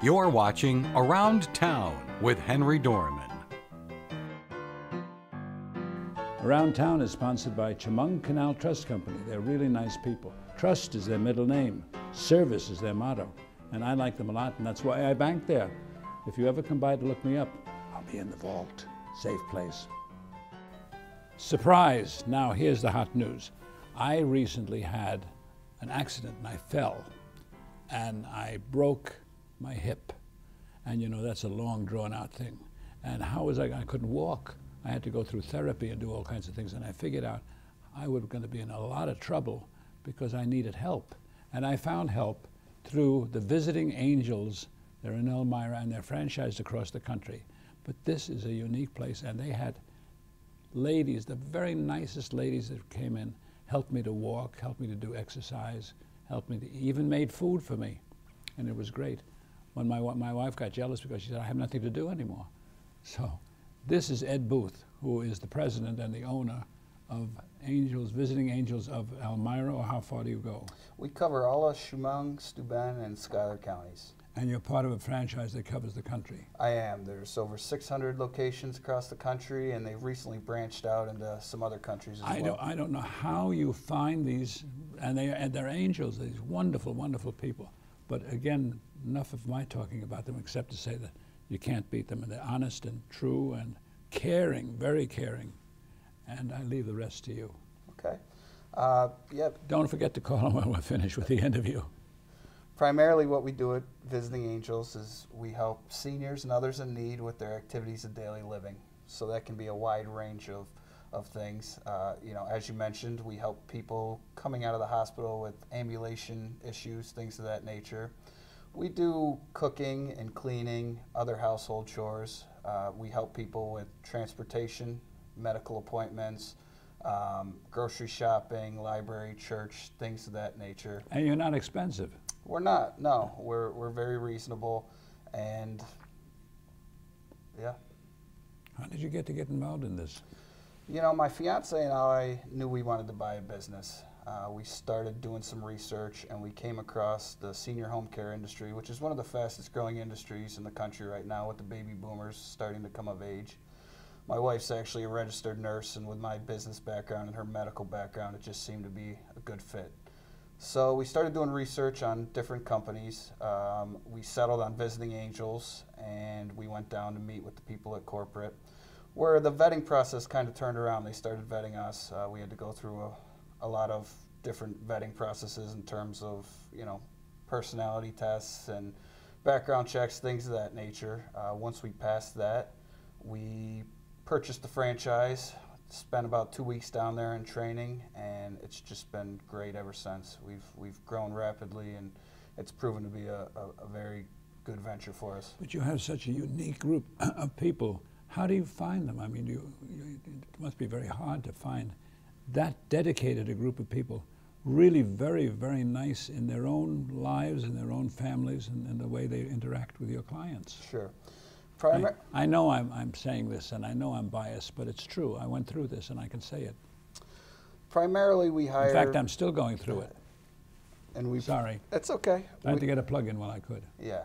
You're watching Around Town with Henry Dormann. Around Town is sponsored by Chemung Canal Trust Company. They're really nice people. Trust is their middle name. Service is their motto. And I like them a lot, and that's why I bank there. If you ever come by to look me up, I'll be in the vault. Safe place. Surprise! Now here's the hot news. I recently had an accident and I fell and I broke my hip. And you know, that's a long drawn out thing. And how was I couldn't walk. I had to go through therapy and do all kinds of things, and I figured out I was going to be in a lot of trouble because I needed help. And I found help through the Visiting Angels. They're in Elmira and they're franchised across the country. But this is a unique place, and they had ladies, the very nicest ladies that came in, helped me to walk, helped me to do exercise, helped me to even made food for me, and it was great. When my wife got jealous because she said, I have nothing to do anymore. So this is Ed Booth, who is the president and the owner of Angels, Visiting Angels of Elmira, or how far do you go? We cover all of Chemung, Steuben, and Schuyler counties. And you're part of a franchise that covers the country. I am. There's over 600 locations across the country, and they've recently branched out into some other countries as well. I don't know how you find these, and they're angels, these wonderful, wonderful people. But again, enough of my talking about them, except to say that you can't beat them, and they're honest and true and caring, very caring. And I leave the rest to you. Okay. Yep. Don't forget to call them when we're finished with the interview. Primarily what we do at Visiting Angels is we help seniors and others in need with their activities of daily living. So that can be a wide range of things. You know, as you mentioned, we help people coming out of the hospital with ambulation issues, things of that nature. We do cooking and cleaning, other household chores. We help people with transportation, medical appointments, grocery shopping, library, church, things of that nature. And you're not expensive. We're not, no. We're very reasonable, and yeah. How did you get involved in this? You know, my fiance and I knew we wanted to buy a business. We started doing some research, and we came across the senior home care industry, which is one of the fastest growing industries in the country right now, with the baby boomers starting to come of age. My wife's actually a registered nurse, and with my business background and her medical background, it just seemed to be a good fit. So we started doing research on different companies. We settled on Visiting Angels, and we went down to meet with the people at corporate, where the vetting process kind of turned around. They started vetting us. We had to go through a lot of different vetting processes in terms of, you know, personality tests and background checks, things of that nature. Once we passed that, we purchased the franchise, spent about 2 weeks down there in training, and it's just been great ever since. We've grown rapidly, and it's proven to be a very good venture for us. But you have such a unique group of people. How do you find them? I mean, it must be very hard to find that dedicated a group of people, really very, very nice in their own lives and their own families and the way they interact with your clients. Sure. I know I'm saying this, and I know I'm biased, but it's true. I went through this, and I can say it. Primarily, we hire... In fact, I'm still going through it. And Sorry. It's okay. I had to get a plug in while I could. Yeah.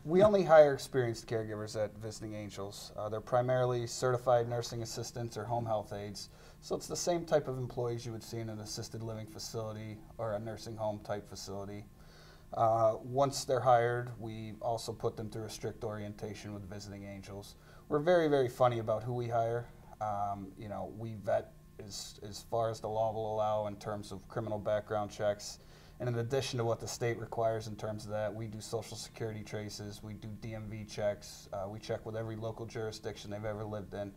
We only hire experienced caregivers at Visiting Angels. They're primarily certified nursing assistants or home health aides. So it's the same type of employees you would see in an assisted living facility or a nursing home type facility. Once they're hired, we also put them through a strict orientation with Visiting Angels. We're very, very funny about who we hire. You know, we vet as far as the law will allow in terms of criminal background checks. And in addition to what the state requires in terms of that, we do Social Security traces, we do DMV checks, we check with every local jurisdiction they've ever lived in.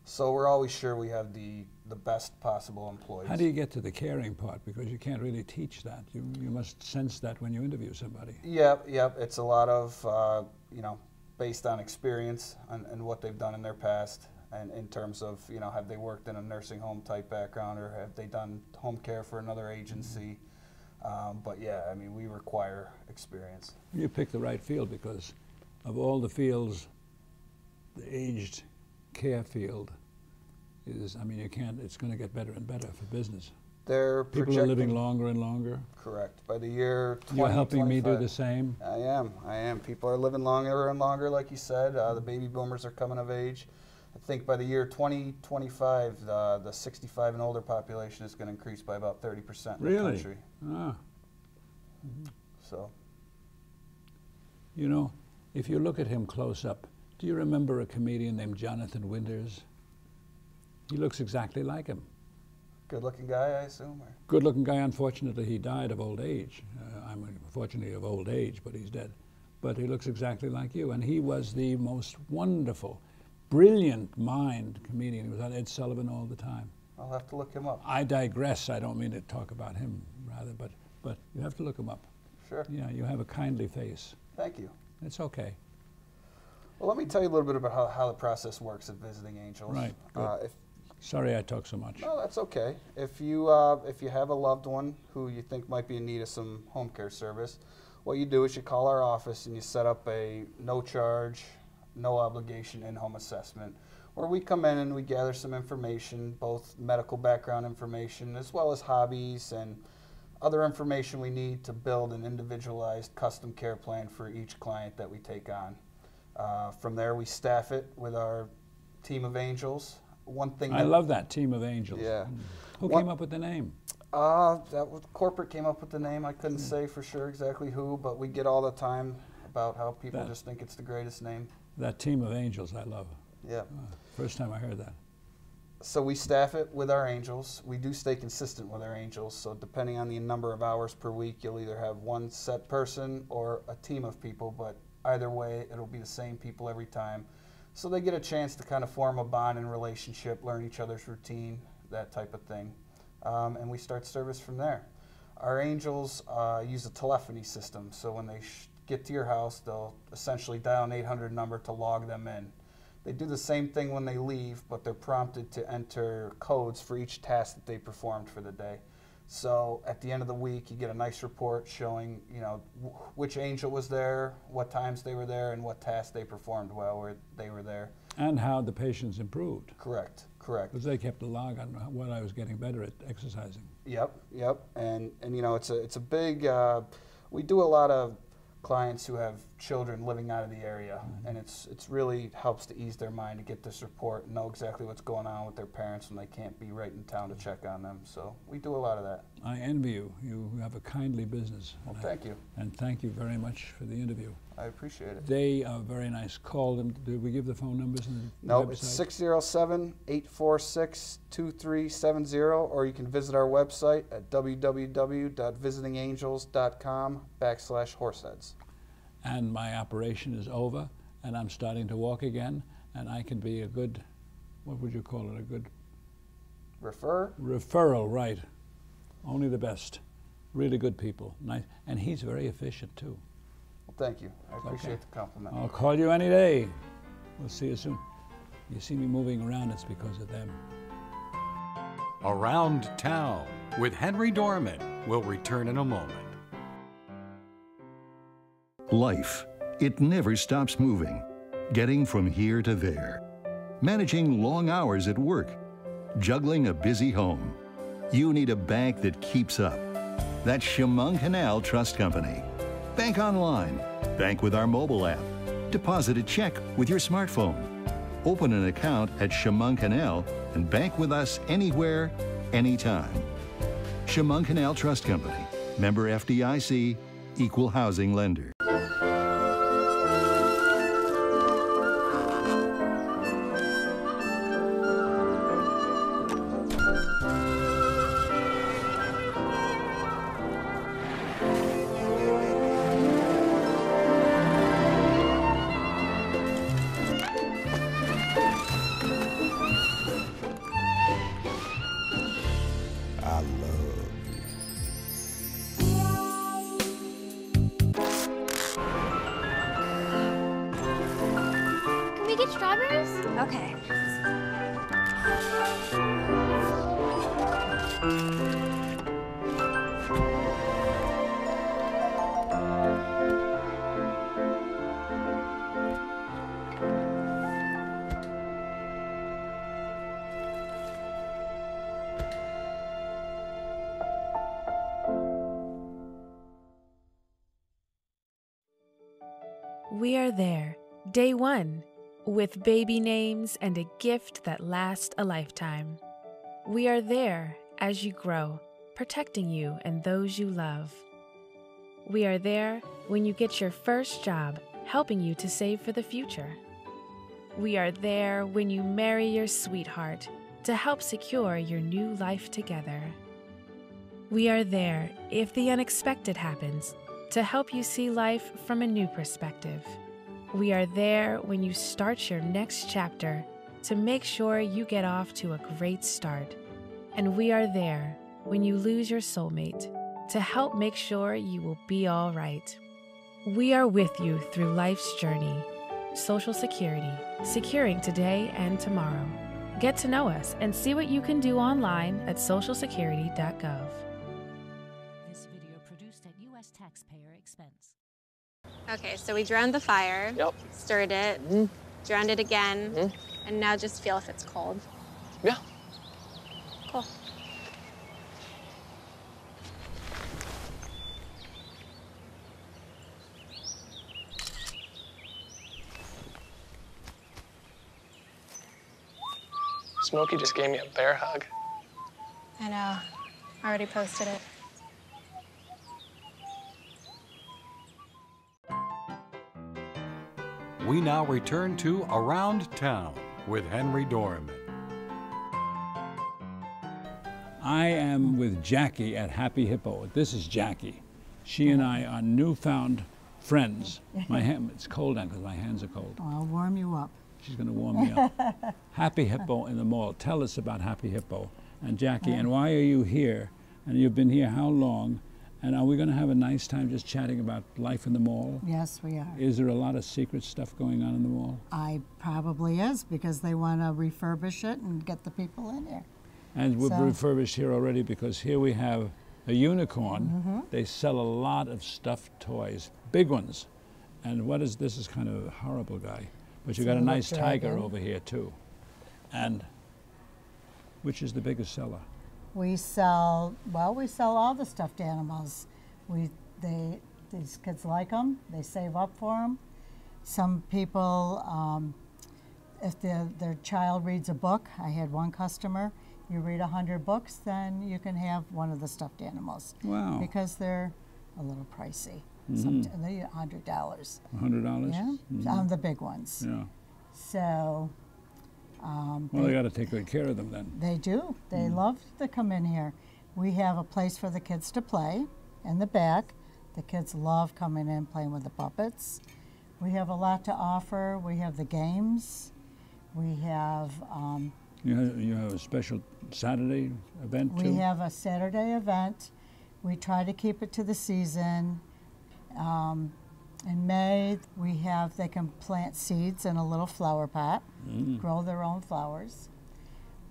So we're always sure we have the best possible employees. How do you get to the caring part? Because you can't really teach that. You must sense that when you interview somebody. Yep. It's a lot of, you know, based on experience and what they've done in their past, and in terms of, you know, have they worked in a nursing home type background, or have they done home care for another agency? But yeah, I mean, we require experience. You picked the right field, because of all the fields, the aged care field is, I mean, you can't, it's going to get better and better for business. They're People are living longer and longer. Correct. By the year 2025. You're helping me do the same? I am. People are living longer and longer, like you said. The baby boomers are coming of age. I think by the year 2025, the 65 and older population is going to increase by about 30% in the country. Ah. So. You know, if you look at him close up, do you remember a comedian named Jonathan Winters? He looks exactly like him. Good-looking guy, I assume? Or? Good-looking guy. Unfortunately, he died of old age. I'm unfortunately of old age, but he's dead. But he looks exactly like you. And he was the most wonderful, brilliant mind comedian. He was on Ed Sullivan all the time. I'll have to look him up. I digress. I don't mean to talk about him, rather, but you have to look him up. Sure. Yeah, you have a kindly face. Thank you. It's okay. Well, let me tell you a little bit about how the process works at Visiting Angels. Right. Sorry I talk so much. No, that's okay. If you have a loved one who you think might be in need of some home care service, what you do is you call our office and you set up a no charge, no obligation in-home assessment, where we come in and we gather some information, both medical background information as well as hobbies and other information we need to build an individualized custom care plan for each client that we take on. From there, we staff it with our team of angels. One thing I love that team of angels. Yeah. Who came up with the name? Corporate came up with the name. I couldn't say for sure exactly who, but we get all the time about how people just think it's the greatest name. That team of angels, I love. Yeah. First time I heard that. So we staff it with our angels. We do stay consistent with our angels. So depending on the number of hours per week, you'll either have one set person or a team of people, but either way, it'll be the same people every time. So they get a chance to kind of form a bond and relationship, learn each other's routine, that type of thing. And we start service from there. Our angels use a telephony system. So when they get to your house, they'll essentially dial an 800 number to log them in. They do the same thing when they leave, but they're prompted to enter codes for each task that they performed for the day. So at the end of the week, you get a nice report showing, you know, which angel was there, what times they were there, and what tasks they performed while they were there. And how the patients improved. Correct, correct. Because they kept a log on what I was getting better at exercising. Yep, yep. And you know, it's a big. We do a lot of clients who have children living out of the area, and it's really helps to ease their mind to get this report and know exactly what's going on with their parents when they can't be right in town to check on them. So we do a lot of that. I envy you. You have a kindly business. Well, thank you. And thank you very much for the interview. I appreciate it. They are very nice. Call them. Did we give the phone numbers? No, it's 607-846-2370, or you can visit our website at www.visitingangels.com/horseheads. And my operation is over, and I'm starting to walk again, and I can be a good, what would you call it, a good? Referral, right. Only the best. Really good people. Nice. And he's very efficient, too. Well, thank you. I appreciate the compliment. I'll call you any day. We'll see you soon. You see me moving around, it's because of them. Around Town with Henry Dormann will return in a moment. Life, it never stops moving, getting from here to there, managing long hours at work, juggling a busy home. You need a bank that keeps up. That's Chemung Canal Trust Company. Bank online, bank with our mobile app, deposit a check with your smartphone, open an account at Chemung Canal, and bank with us anywhere, anytime. Chemung Canal Trust Company, member FDIC, equal housing lender. Strawberries? Okay. We are there, day one, with baby names and a gift that lasts a lifetime. We are there as you grow, protecting you and those you love. We are there when you get your first job, helping you to save for the future. We are there when you marry your sweetheart to help secure your new life together. We are there if the unexpected happens to help you see life from a new perspective. We are there when you start your next chapter to make sure you get off to a great start. And we are there when you lose your soulmate to help make sure you will be all right. We are with you through life's journey. Social Security, securing today and tomorrow. Get to know us and see what you can do online at socialsecurity.gov. This video produced at U.S. taxpayer expense. Okay, so we drowned the fire, stirred it, drowned it again, and now just feel if it's cold. Yeah. Cool. Smokey just gave me a bear hug. I know. I already posted it. We now return to Around Town with Henry Dormann. I am with Jackie at Happy Hippo. This is Jackie. She and I are newfound friends. It's cold now because my hands are cold. Oh, I'll warm you up. She's going to warm me up. Happy Hippo in the mall. Tell us about Happy Hippo. And Jackie, and why are you here? And you've been here how long? And are we going to have a nice time just chatting about life in the mall? Yes, we are. Is there a lot of secret stuff going on in the mall? I probably is, because they want to refurbish it and get the people in here. And we've refurbished here already, because here we have a unicorn. They sell a lot of stuffed toys, big ones. And what is this? Is kind of a horrible guy. But you got a nice tiger over here too. And which is the biggest seller? We sell, well, we sell all the stuffed animals. These kids like them. They save up for them. Some people, if their child reads a book, I had one customer, you read 100 books, then you can have one of the stuffed animals. Wow. Because they're a little pricey. They're $100. $100? Yeah, on the big ones. Yeah. So. Well, they got to take good care of them then. They do. They love to come in here. We have a place for the kids to play in the back. The kids love coming in playing with the puppets. We have a lot to offer. We have the games. We have. You have a special Saturday event too? We have a Saturday event. We try to keep it to the season. In May, they can plant seeds in a little flower pot, grow their own flowers.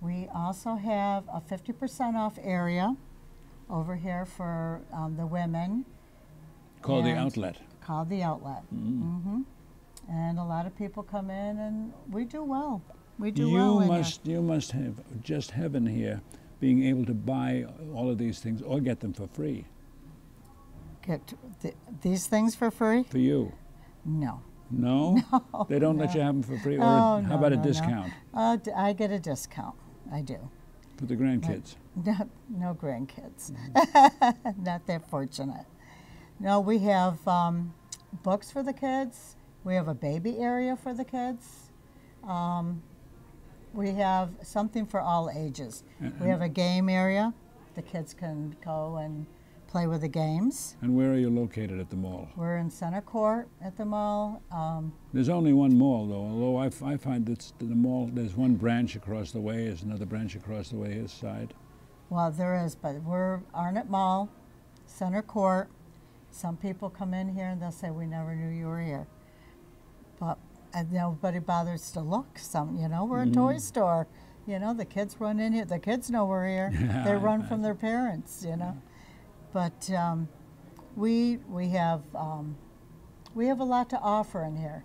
We also have a 50% off area over here for the women. Called the outlet. Called the outlet. And a lot of people come in, and we do well. We do well in here. You must have just heaven here, being able to buy all of these things or get them for free. Get these things for free? For you? No. No? No. They don't let you have them for free? Or Oh, how about a discount? No. I get a discount. I do. For the grandkids? No grandkids. Not that fortunate. No, we have books for the kids. We have a baby area for the kids. We have something for all ages. We have a game area. The kids can go and play with the games. And where are you located at the mall? We're in Center Court at the mall. There's only one mall, though, although I find that the mall, there's one branch across the way, there's another branch across the way his side. Well, there is, but we're Arnott Mall, Center Court. Some people come in here and they'll say, we never knew you were here. But nobody bothers to look. We're a toy store. The kids run in here. The kids know we're here. They run from their parents, But we have a lot to offer in here.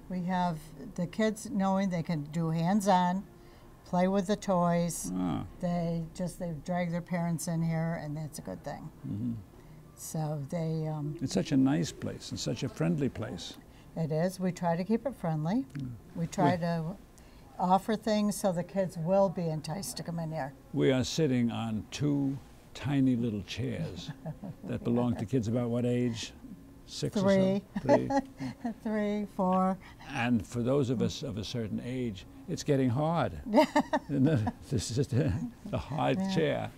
We have the kids knowing they can do hands-on, play with the toys. They drag their parents in here, and that's a good thing. So they. It's such a nice place and such a friendly place. It is. We try to keep it friendly. We try to offer things so the kids will be enticed to come in here. We are sitting on 2 tiny little chairs that belong to kids about what age? 6 3. or so? 3. 3, 4. And for those of us of a certain age, it's getting hard. This is a hard chair.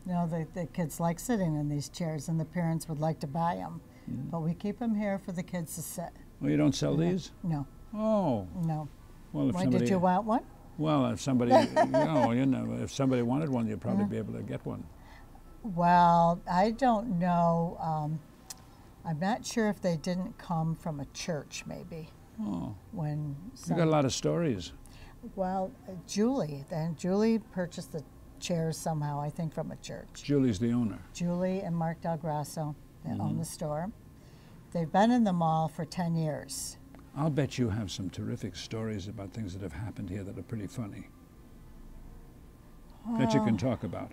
You know, the kids like sitting in these chairs, and the parents would like to buy them. But we keep them here for the kids to sit. Well, you don't sell these? No. Oh. No. Well, if Why, somebody, did you want one? Well, if somebody, if somebody wanted one, you'd probably be able to get one. Well, I don't know. I'm not sure if they didn't come from a church, maybe. Oh. When You got a lot of stories. Well, Julie purchased the chairs somehow, I think, from a church. Julie's the owner. Julie and Mark Del Grasso, they own the store. They've been in the mall for 10 years. I'll bet you have some terrific stories about things that have happened here that are pretty funny. That you can talk about.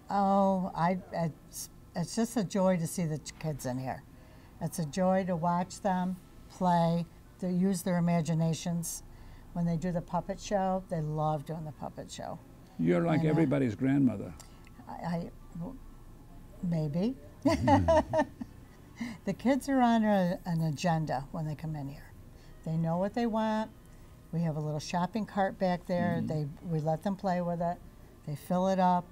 Oh, it's just a joy to see the kids in here. It's a joy to watch them play, to use their imaginations. When they do the puppet show, they love doing the puppet show. You're like everybody's grandmother. Maybe. The kids are on an agenda when they come in here. They know what they want. We have a little shopping cart back there. We let them play with it. They fill it up.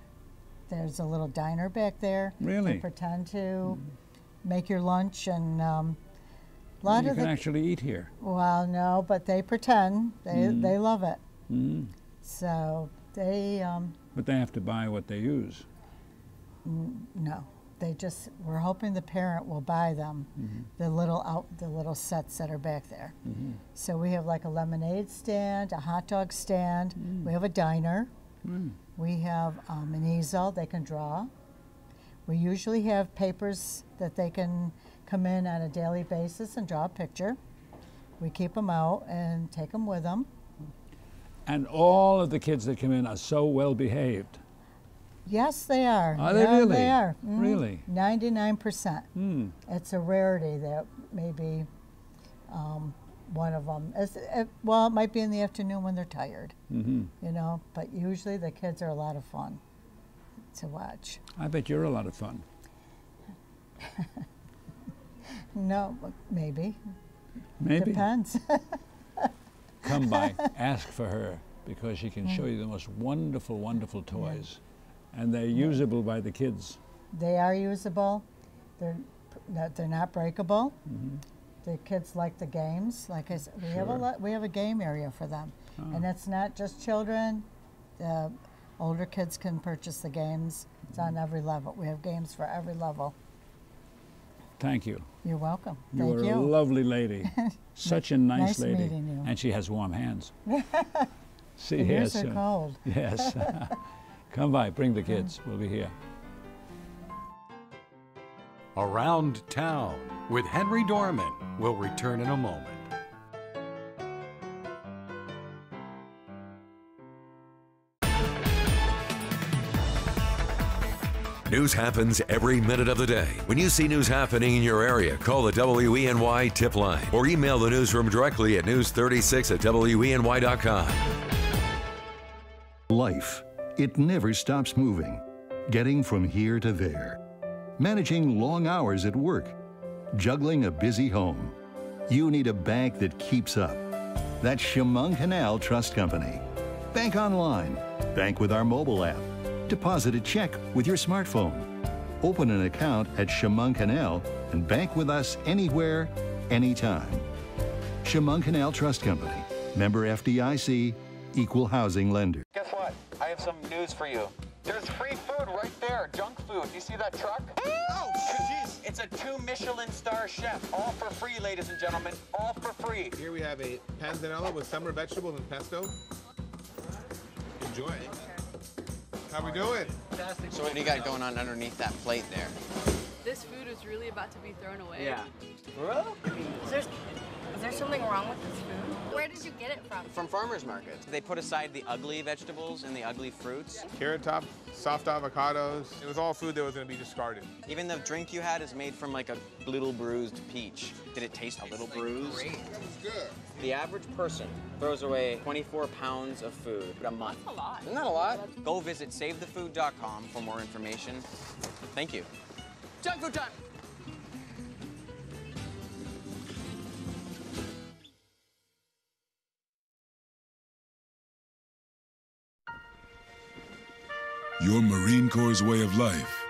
There's a little diner back there. Really? They pretend to make your lunch, and a lot You of can actually eat here. Well, no, but they pretend. They love it. So they. But they have to buy what they use. No, we're hoping the parent will buy them the little sets that are back there. So we have like a lemonade stand, a hot dog stand. We have a diner. We have an easel they can draw. We usually have papers that they can come in on a daily basis and draw a picture. We keep them out and take them with them. And all of the kids that come in are so well behaved. Yes, they are. Are they really? They are. Really? 99%. It's a rarity that maybe one of them well, it might be in the afternoon when they're tired, you know, but usually the kids are a lot of fun to watch. I bet you're a lot of fun. No, maybe. Maybe. Depends. Come by, ask for her, because she can show you the most wonderful, wonderful toys. And they're usable by the kids. They are usable. They're not breakable. The kids like the games. Like I said, we have a game area for them, and it's not just children. The older kids can purchase the games. It's on every level. We have games for every level. Thank you. You're welcome. You're Thank you. a lovely lady. Such a nice lady. Nice meeting you. And she has warm hands. See The here ears are soon. cold. Yes. Come by, bring the kids. We'll be here. Around Town with Henry Dormann will return in a moment. News happens every minute of the day. When you see news happening in your area, call the WENY tip line or email the newsroom directly at news36@weny.com. Life, it never stops moving. Getting from here to there. Managing long hours at work. Juggling a busy home. You need a bank that keeps up. That's Chemung Canal Trust Company. Bank online. Bank with our mobile app. Deposit a check with your smartphone. Open an account at Chemung Canal and bank with us anywhere, anytime. Chemung Canal Trust Company. Member FDIC. Equal housing lender. Guess what? I have some news for you. There's free food right there, junk food. You see that truck? Oh, jeez. It's a 2 Michelin star chef. All for free, ladies and gentlemen. All for free. Here we have a panzanella with summer vegetables and pesto. Enjoy. How we doing? Fantastic. So what do you got going on underneath that plate there? This food is really about to be thrown away. Yeah. For real? Seriously, there something wrong with this food? Where did you get it from? From farmers markets. They put aside the ugly vegetables and the ugly fruits. Carrot Top, soft avocados. It was all food that was going to be discarded. Even the drink you had is made from like a little bruised peach. Did it taste a little bruised? Great. It was good. The average person throws away 24 pounds of food a month. That's a lot. Isn't that a lot? Go visit SaveTheFood.com for more information. Thank you. Junk food time! Your Marine Corps' way of life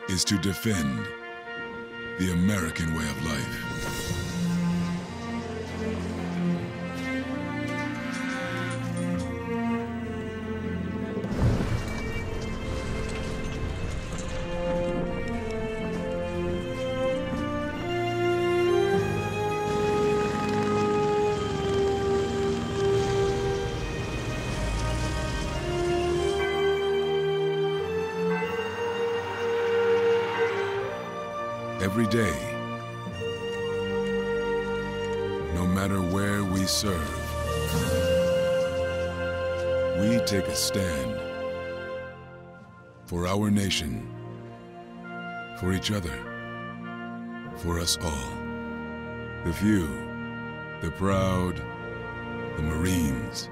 is to defend the American way of life. Every day, no matter where we serve, we take a stand for our nation, for each other, for us all. The few, the proud, the Marines.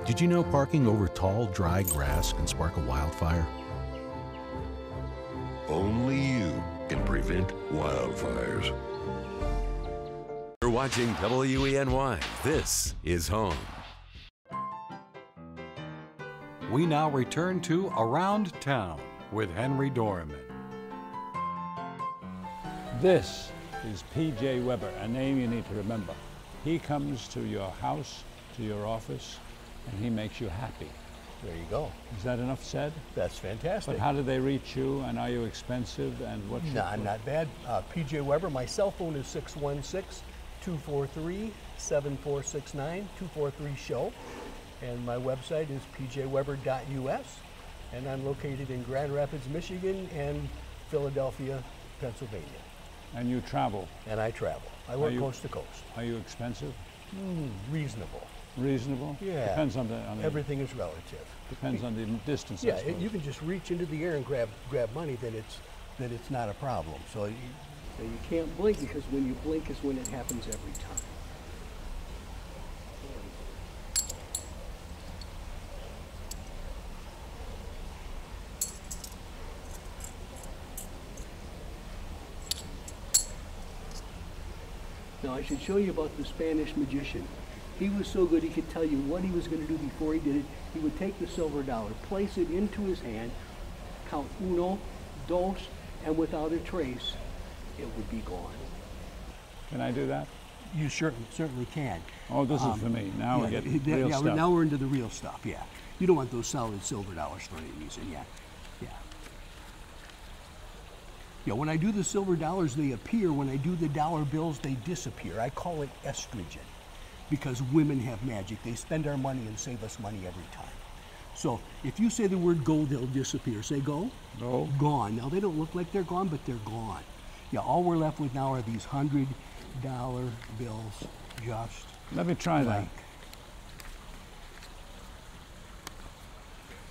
Did you know parking over tall, dry grass can spark a wildfire? Only you can prevent wildfires. You're watching WENY. This is home. We now return to Around Town with Henry Dormann. This is P.J. Weber, a name you need to remember. He comes to your house, to your office, and he makes you happy. There you go. Is that enough said? That's fantastic. But how do they reach you, and are you expensive, and what's your... Nah, not bad. P.J. Weber, my cell phone is 616-243-7469, 243-SHOW. And my website is pjweber.us. And I'm located in Grand Rapids, Michigan, and Philadelphia, Pennsylvania. And you travel? And I travel. I work coast to coast. Are you expensive? Reasonable. Reasonable? Yeah. Depends on the everything is relative. Depends on the distance. Yeah, you can just reach into the air and grab money, then it's not a problem. So you can't blink, because when you blink is when it happens every time. Now I should show you about the Spanish magician. He was so good he could tell you what he was going to do before he did it. He would take the silver dollar, place it into his hand, count uno, dos, and without a trace, it would be gone. Can I do that? You certainly can. Oh, this is for me. Now we get real stuff. Now we're into the real stuff, yeah. You don't want those solid silver dollars for any reason, yeah. Yeah, when I do the silver dollars, they appear. When I do the dollar bills, they disappear. I call it estrogen, because women have magic. They spend our money and save us money every time. So if you say the word go, they'll disappear. Say go. Go. Gone. Now they don't look like they're gone, but they're gone. Yeah, all we're left with now are these $100 bills, just Let me try that.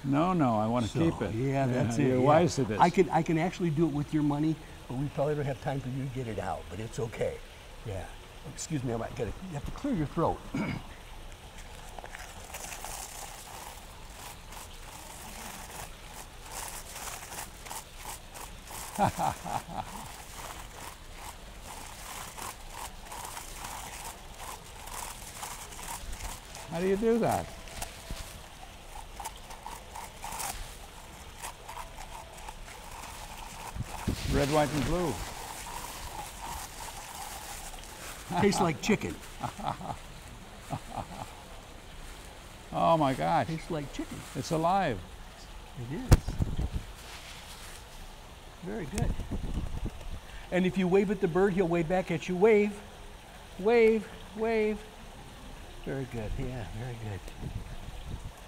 No, I want to keep it. Yeah, that's it. You're wise to this. I can actually do it with your money, but we probably don't have time for you to get it out, but it's okay. Yeah. Excuse me, you have to clear your throat. How do you do that? Red, white, and blue. Tastes like chicken. Oh my gosh. Tastes like chicken. It's alive. It is. Very good. And if you wave at the bird, he'll wave back at you. Wave, wave, wave. Very good. Yeah, very good.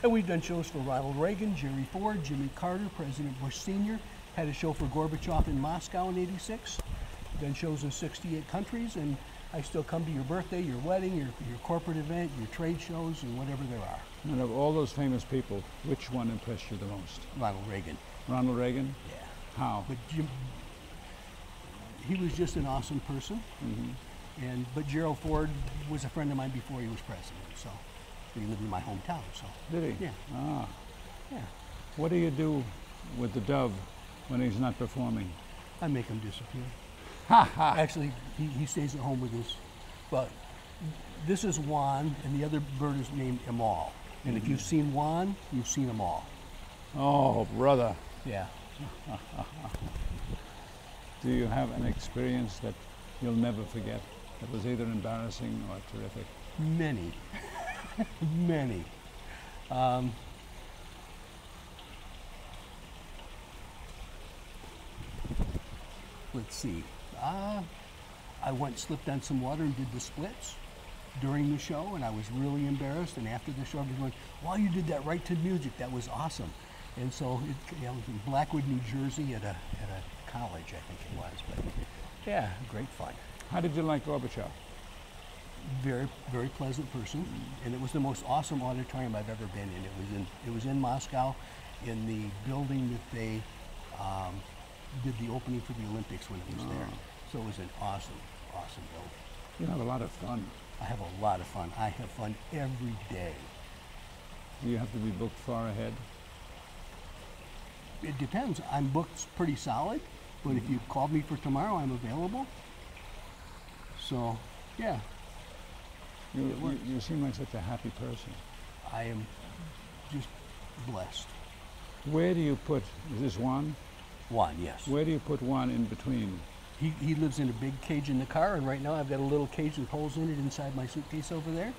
And we've done shows for Ronald Reagan, Jerry Ford, Jimmy Carter, President Bush Sr. Had a show for Gorbachev in Moscow in '86. Done shows in 68 countries, and I still come to your birthday, your wedding, your corporate event, your trade shows, and whatever there are. And of all those famous people, which one impressed you the most? Ronald Reagan. Ronald Reagan? Yeah. How? But he was just an awesome person. Mm-hmm. But Gerald Ford was a friend of mine before he was president, so he lived in my hometown. So did he? Yeah. Ah. Yeah. What do you do with the dove when he's not performing? I make him disappear. Ha ha! Actually, he stays at home with his. But this is Juan, and the other bird is named Amal. And if you've seen Juan, you've seen them all. Oh, brother. Yeah. Do you have an experience that you'll never forget that was either embarrassing or terrific? Many. Many. Let's see. I slipped on some water and did the splits during the show, and I was really embarrassed. And after the show, I was going, "Wow, you did that right to music. That was awesome." And so I was in Blackwood, New Jersey, at a college, I think it was. But yeah, great fun. How did you like Gorbachev? Very, very pleasant person, and it was the most awesome auditorium I've ever been in. It was in Moscow, in the building that they did the opening for the Olympics when it was there. So it was an awesome, awesome building. You have a lot of fun. I have a lot of fun. I have fun every day. Do you have to be booked far ahead? It depends. I'm booked pretty solid, but if you called me for tomorrow, I'm available. So, yeah. You seem like such a happy person. I am just blessed. Where do you put, is this Juan? Juan, yes. Where do you put Juan in between? He lives in a big cage in the car, and right now I've got a little cage with holes in it inside my suitcase over there.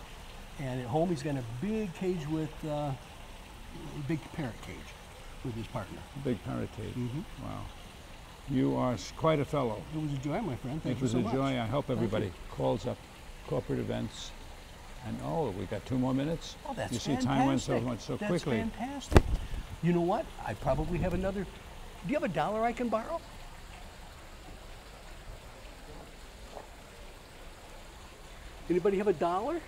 And at home he's got a big cage with, a big parrot cage with his partner. Big parrot cage. Mm-hmm. Wow. You are quite a fellow. It was a joy, my friend. Thank it you was so a much. joy. I hope everybody calls up corporate events. And we got 2 more minutes. Oh, that's you see, fantastic. time went so quickly. That's fantastic. You know what? I probably have another. Do you have a dollar I can borrow? Anybody have a dollar?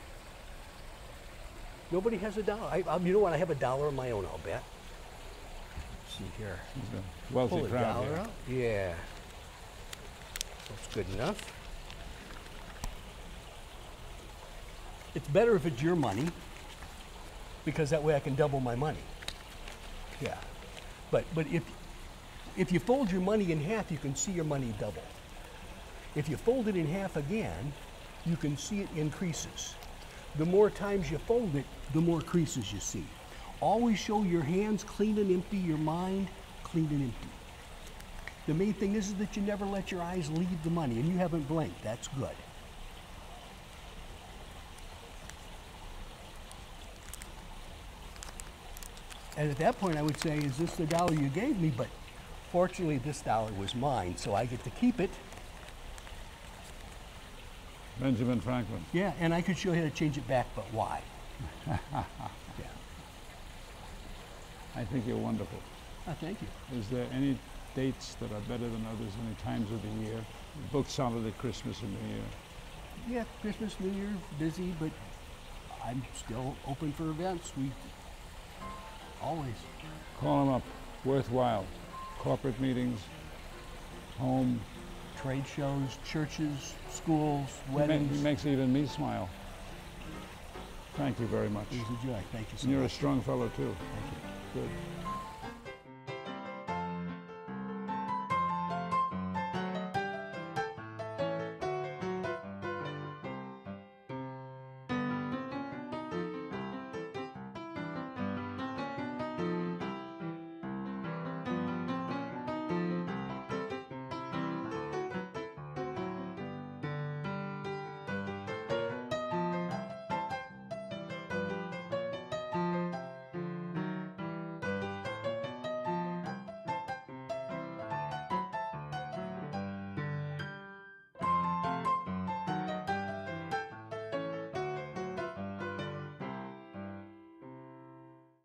Nobody has a dollar. You know what? I have a dollar of my own, I'll bet. Let's see here. Wealthy Pull a crowd dollar here. out. Yeah. That's good enough. It's better if it's your money, because that way I can double my money. Yeah. But if you fold your money in half, you can see your money double. If you fold it in half again, you can see it increases. The more times you fold it, the more creases you see. Always show your hands clean and empty, your mind clean and empty. The main thing is that you never let your eyes leave the money, and you haven't blinked. That's good. And at that point, I would say, is this the dollar you gave me? But fortunately, this dollar was mine, so I get to keep it. Benjamin Franklin. Yeah, and I could show you how to change it back, but why? Yeah. I think you're wonderful. Thank you. Is there any dates that are better than others, any times of the year? Booked solid at Christmas and New Year. Yeah, Christmas, New Year, busy, but I'm still open for events. Always. Call them up. Worthwhile. Corporate meetings, home. Trade shows, churches, schools, weddings. It makes even me smile. Thank you very much. It was a joy. Thank you so much. And you're a strong fellow, too. Thank you. Good.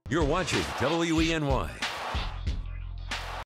You're watching WENY.